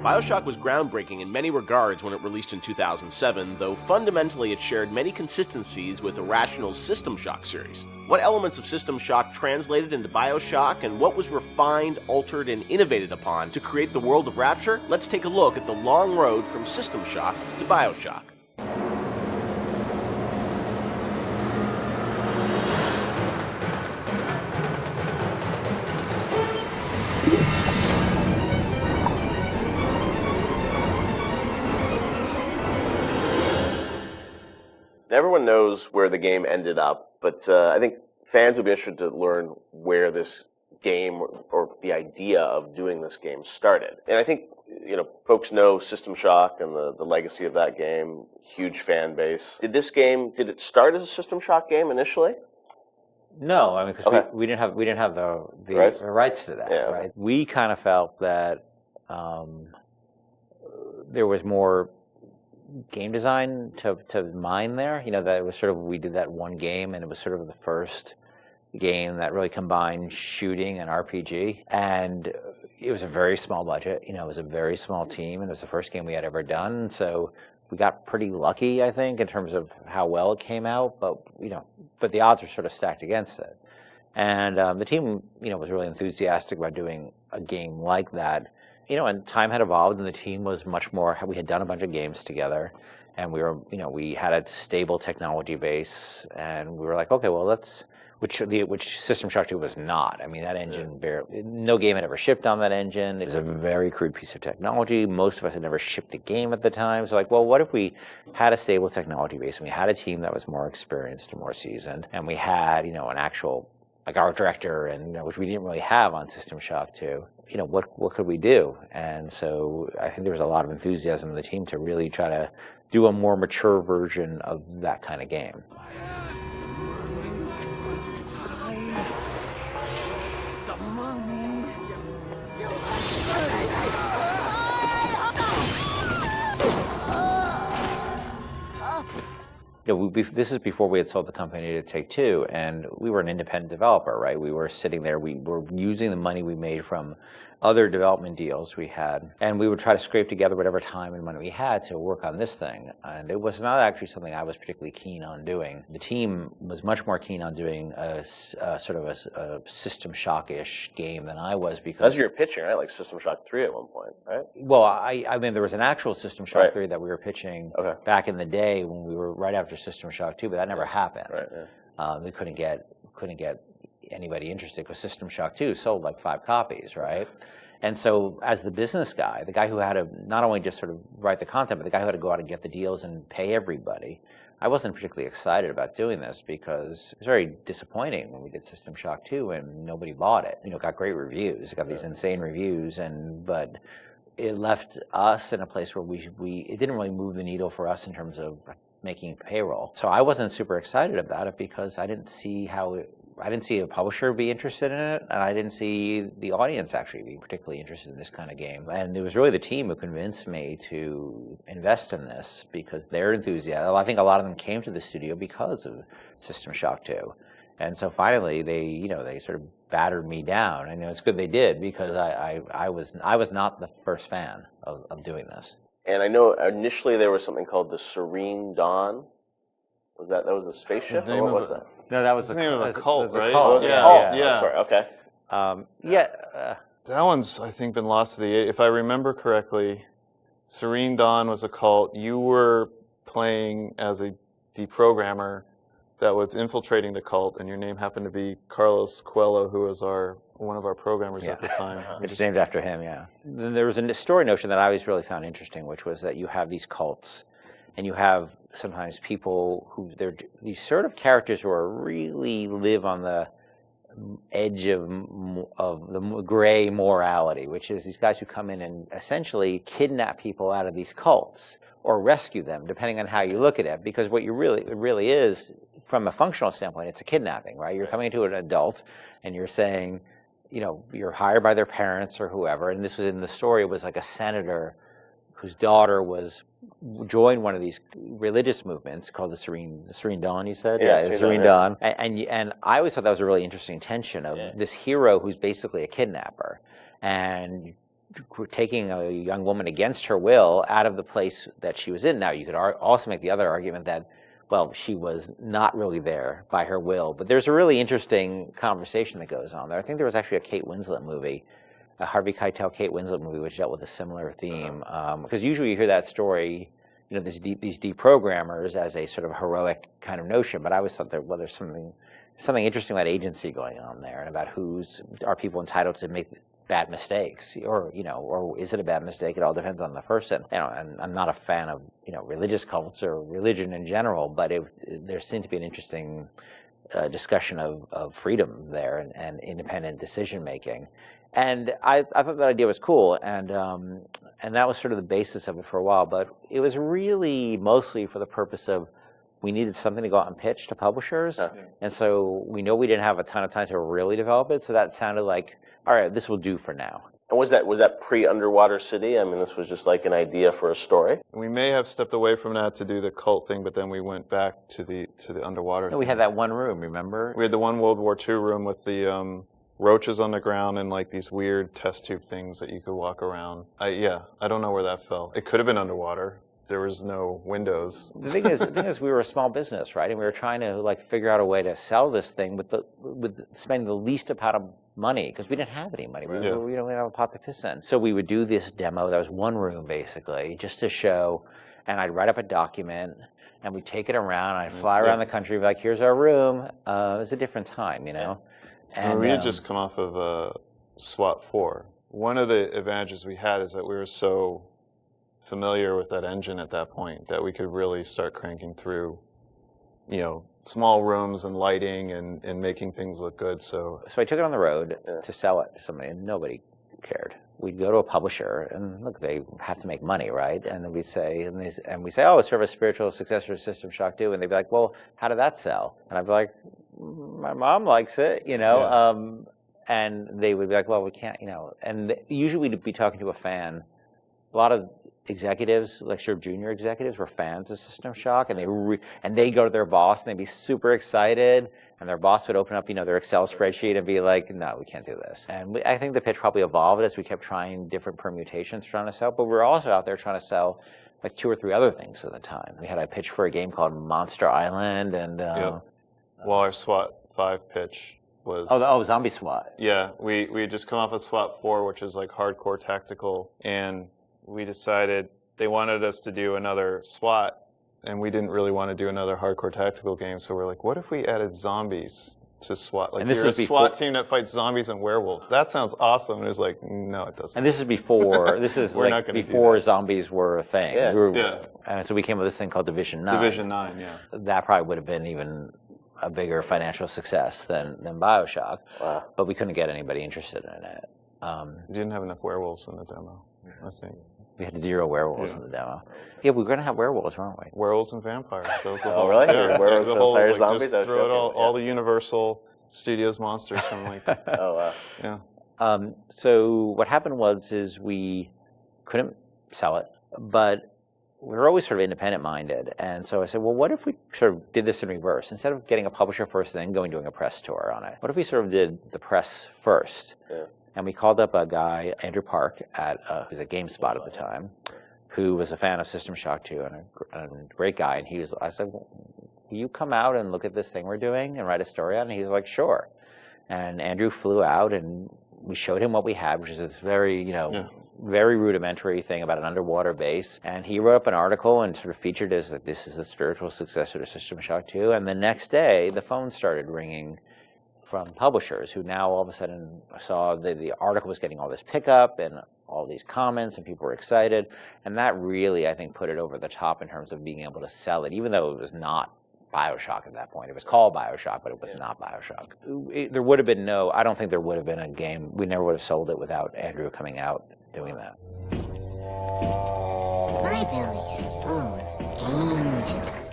BioShock was groundbreaking in many regards when it released in 2007, though fundamentally it shared many consistencies with Irrational's System Shock series. What elements of System Shock translated into BioShock, and what was refined, altered, and innovated upon to create the world of Rapture? Let's take a look at the long road from System Shock to BioShock. Everyone knows where the game ended up, but I think fans would be interested to learn where this game or the idea of doing this game started. And I think, folks know System Shock and the legacy of that game, huge fan base. Did it start as a System Shock game initially? No, I mean, because we didn't have the rights to that, yeah, right? We kind of felt that there was more game design to mine there, that it was sort of, we did that one game and it was sort of the first game that really combined shooting and RPG, and it was a very small budget, it was a very small team, and it was the first game we had ever done, so we got pretty lucky, I think, in terms of how well it came out, but the odds were sort of stacked against it. And the team, was really enthusiastic about doing a game like that. And time had evolved, and the team was much more. We had done a bunch of games together, and we had a stable technology base, and we were like, okay, well, which System Shock 2 was not. I mean, that engine no game had ever shipped on that engine. It was a very crude piece of technology. Most of us had never shipped a game at the time. So, what if we had a stable technology base, and we had a team that was more experienced and more seasoned, and we had, an actual, like, art director, and which we didn't really have on System Shock 2. What could we do? And so I think there was a lot of enthusiasm in the team to really try to do a more mature version of that kind of game. This is before we had sold the company to Take-Two, and we were an independent developer, right? We were sitting there, we were using the money we made from other development deals we had, and we would try to scrape together whatever time and money we had to work on this thing. And it was not actually something I was particularly keen on doing. The team was much more keen on doing a sort of a System Shock-ish game than I was, because... That's your pitching, right? Like System Shock 3 at one point, right? Well, I mean, there was an actual System Shock 3 that we were pitching back in the day when we were right after System Shock 2, but that never happened. Right, yeah. We couldn't get anybody interested because System Shock 2 sold like 5 copies, right? And so as the business guy, the guy who had to not only just sort of write the content, but the guy who had to go out and get the deals and pay everybody, I wasn't particularly excited about doing this because it was very disappointing when we did System Shock 2 and nobody bought it. It got great reviews. It got these insane reviews, but it left us in a place where it didn't really move the needle for us in terms of making payroll. So I wasn't super excited about it because I didn't see a publisher be interested in it, and I didn't see the audience actually be particularly interested in this kind of game. And it was really the team who convinced me to invest in this because they're enthusiastic. I think a lot of them came to the studio because of System Shock 2. And so finally they sort of battered me down, and it's good they did because I was not the first fan of doing this. And I know initially there was something called the Serene Dawn. That was a spaceship, or what was that? No, that was the name of a cult, right? Oh, Yeah. Sorry, okay. That one's, I think, been lost to the... If I remember correctly, Serene Dawn was a cult. You were playing as a deprogrammer that was infiltrating the cult, and your name happened to be Carlos Coelho, who was one of our programmers at the time. It's named after him, yeah. Then there was a story notion that I always really found interesting, which was that you have these cults, and you have sometimes people who these sort of characters who really live on the edge of the gray morality, which is these guys who come in and essentially kidnap people out of these cults or rescue them, depending on how you look at it. Because what it really is, from a functional standpoint, it's a kidnapping, right? You're coming to an adult and you're saying, you know, you're hired by their parents or whoever, and this was in the story, it was like a senator whose daughter joined one of these religious movements called the Serene Dawn, you said? Yeah, Serene Dawn. And I always thought that was a really interesting tension of this hero who's basically a kidnapper, and taking a young woman against her will out of the place that she was in. Now, you could also make the other argument that, well, she was not really there by her will. But there's a really interesting conversation that goes on there. I think there was actually a Kate Winslet movie, a Harvey Keitel Kate Winslet movie, which dealt with a similar theme. Because usually you hear that story, you know, these deprogrammers as a sort of heroic kind of notion. But I always thought that, well, there's something interesting about agency going on there, and about are people entitled to make bad mistakes, or is it a bad mistake? It all depends on the person. You know, and I'm not a fan of, you know, religious cults or religion in general, but there seemed to be an interesting discussion of freedom there and independent decision making. And I thought that idea was cool, and that was sort of the basis of it for a while. But it was really mostly for the purpose of, we needed something to go out and pitch to publishers, and so we know we didn't have a ton of time to really develop it. So that sounded like, all right, this will do for now. And was that pre-Underwater City? I mean, this was just like an idea for a story. We may have stepped away from that to do the cult thing, but then we went back to the underwater. No, we had that one room, remember? We had the one World War II room with the roaches on the ground and like these weird test tube things that you could walk around. I don't know where that fell. It could have been underwater. There was no windows. The thing is, we were a small business, right? And we were trying to like figure out a way to sell this thing with spending the least amount of money, because we didn't have any money. We didn't have a pot to piss in. So we would do this demo that was one room basically, just to show. And I'd write up a document, and we'd take it around. And I'd fly around the country, be like, "Here's our room." It was a different time, you know. And we had just come off of SWAT 4. One of the advantages we had is that we were so familiar with that engine at that point that we could really start cranking through, you know, small rooms and lighting and making things look good. So I took it on the road to sell it to somebody, and nobody cared. We'd go to a publisher, and look, they have to make money, right? And we'd say, we say, oh, it's sort of a spiritual successor to System Shock 2, and they'd be like, well, how did that sell? And I'd be like, my mom likes it, you know. And they would be like, well, we can't, you know. And usually we'd be talking to a fan. A lot of executives, like sort of junior executives, were fans of System Shock, and they go to their boss and they'd be super excited, and their boss would open up, you know, their Excel spreadsheet and be like, "No, we can't do this." And I think the pitch probably evolved as we kept trying different permutations trying to sell. But we were also out there trying to sell like 2 or 3 other things at the time. We had a pitch for a game called Monster Island, and well, our SWAT 5 pitch was Zombie SWAT. Yeah, we had just come off of SWAT 4, which is like hardcore tactical, and we decided they wanted us to do another SWAT, and we didn't really want to do another hardcore tactical game. So we're like, what if we added zombies to SWAT? Like, you're a SWAT team that fights zombies and werewolves. That sounds awesome. And it was like, no, it doesn't. And this is before. This is like before zombies were a thing. Yeah. And so we came with this thing called Division 9. Division 9, yeah. That probably would have been even a bigger financial success than BioShock. Wow. But we couldn't get anybody interested in it. We didn't have enough werewolves in the demo, I think. We had 0 werewolves in the demo. Yeah, we were going to have werewolves, weren't we? Werewolves and vampires. So really? Yeah, werewolves, vampires, zombies? Just throw it all the Universal Studios monsters from like... Oh, wow. Yeah. So what happened is we couldn't sell it, but we were always sort of independent-minded. And so I said, well, what if we sort of did this in reverse? Instead of getting a publisher first and then doing a press tour on it, what if we sort of did the press first? Yeah. And we called up a guy, Andrew Park, who's at GameSpot at the time, who was a fan of System Shock 2 and a great guy. And I said, well, will you come out and look at this thing we're doing and write a story on it? And he was like, sure. And Andrew flew out, and we showed him what we had, which is this very, very rudimentary thing about an underwater base. And he wrote up an article and sort of featured as that this is the spiritual successor to System Shock 2. And the next day, the phone started ringing from publishers who now all of a sudden saw the article was getting all this pickup and all these comments, and people were excited. And that really, I think, put it over the top in terms of being able to sell it, even though it was not BioShock at that point. It was called BioShock, but it was not BioShock. There would have been I don't think there would have been a game. We never would have sold it without Andrew coming out doing that. My belly's full of angels.